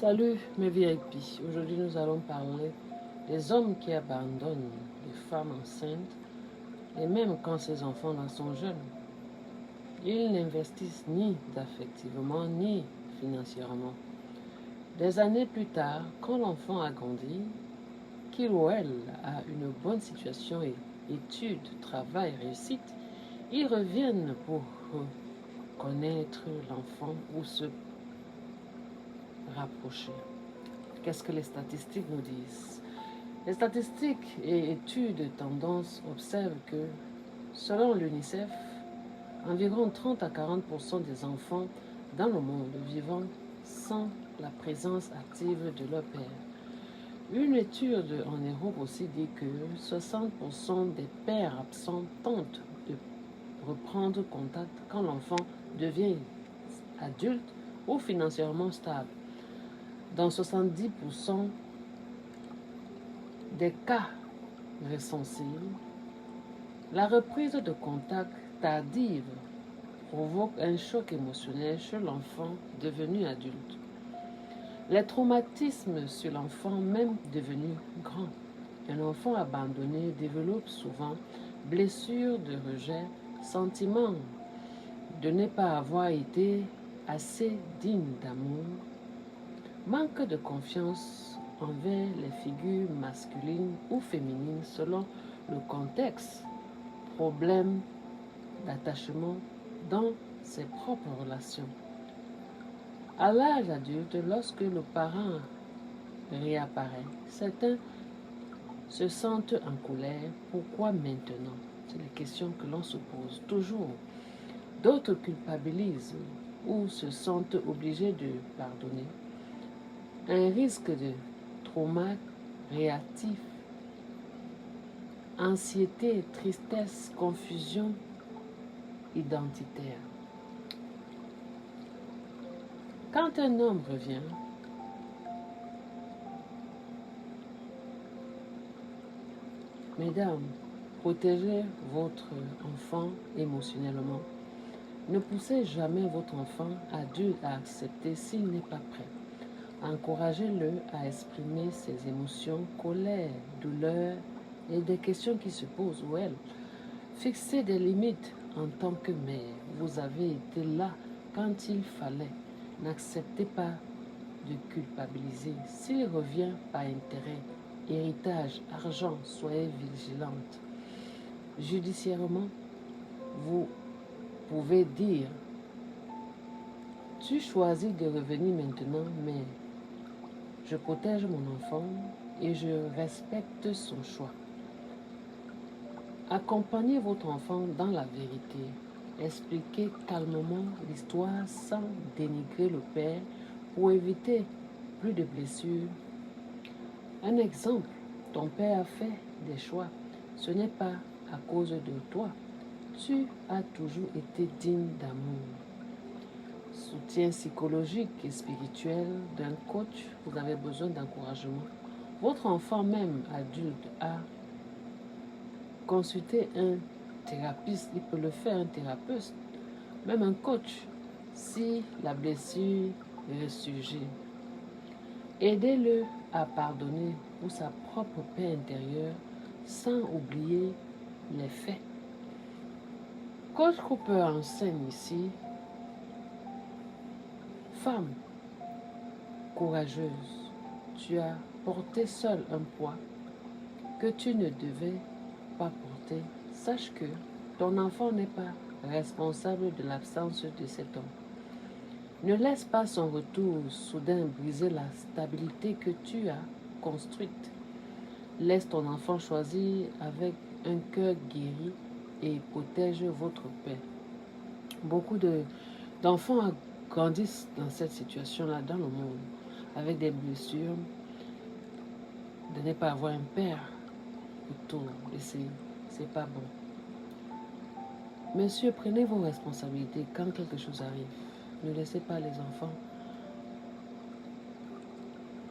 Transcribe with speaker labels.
Speaker 1: Salut mes VIP, aujourd'hui nous allons parler des hommes qui abandonnent les femmes enceintes et même quand ces enfants sont jeunes. Ils n'investissent ni affectivement ni financièrement. Des années plus tard, quand l'enfant a grandi, qu'il ou elle a une bonne situation et études, travail, réussite, ils reviennent pour connaître l'enfant ou se rapprocher. Qu'est-ce que les statistiques nous disent? Les statistiques et études de tendance observent que, selon l'UNICEF, environ 30 à 40% des enfants dans le monde vivant sans la présence active de leur père. Une étude en Europe aussi dit que 60% des pères absents tentent de reprendre contact quand l'enfant devient adulte ou financièrement stable. Dans 70% des cas recensés, la reprise de contact tardive provoque un choc émotionnel chez l'enfant devenu adulte. Les traumatismes sur l'enfant même devenu grand. Un enfant abandonné développe souvent blessures de rejet, sentiment de ne pas avoir été assez digne d'amour, manque de confiance envers les figures masculines ou féminines selon le contexte, problème d'attachement dans ses propres relations. À l'âge adulte, lorsque le parent réapparaît, certains se sentent en colère. Pourquoi maintenant? C'est la question que l'on se pose toujours. D'autres culpabilisent ou se sentent obligés de pardonner. Un risque de trauma réactif, anxiété, tristesse, confusion identitaire. Quand un homme revient, mesdames, protégez votre enfant émotionnellement. Ne poussez jamais votre enfant adulte à accepter s'il n'est pas prêt. Encouragez-le à exprimer ses émotions, colère, douleur et des questions qui se posent ou elle. Fixez des limites en tant que mère. Vous avez été là quand il fallait. N'acceptez pas de culpabiliser. S'il revient par intérêt, héritage, argent, soyez vigilante. Judiciairement, vous pouvez dire: tu choisis de revenir maintenant, mais je protège mon enfant et je respecte son choix. Accompagnez votre enfant dans la vérité. Expliquez calmement l'histoire sans dénigrer le père pour éviter plus de blessures. Un exemple, ton père a fait des choix. Ce n'est pas à cause de toi. Tu as toujours été digne d'amour. Soutien psychologique et spirituel d'un coach, vous avez besoin d'encouragement. Votre enfant, même adulte, a consulté un thérapeute, il peut le faire, un thérapeute, même un coach, si la blessure ressurgit. Aidez-le à pardonner pour sa propre paix intérieure sans oublier les faits. Coach Cooper enseigne ici: femme courageuse, tu as porté seule un poids que tu ne devais pas porter. Sache que ton enfant n'est pas responsable de l'absence de cet homme. Ne laisse pas son retour soudain briser la stabilité que tu as construite. Laisse ton enfant choisir avec un cœur guéri et protège votre paix. Beaucoup d'enfants grandissent dans cette situation-là dans le monde, avec des blessures, de ne pas avoir un père autour, et c'est pas bon. Messieurs, prenez vos responsabilités quand quelque chose arrive. Ne laissez pas les enfants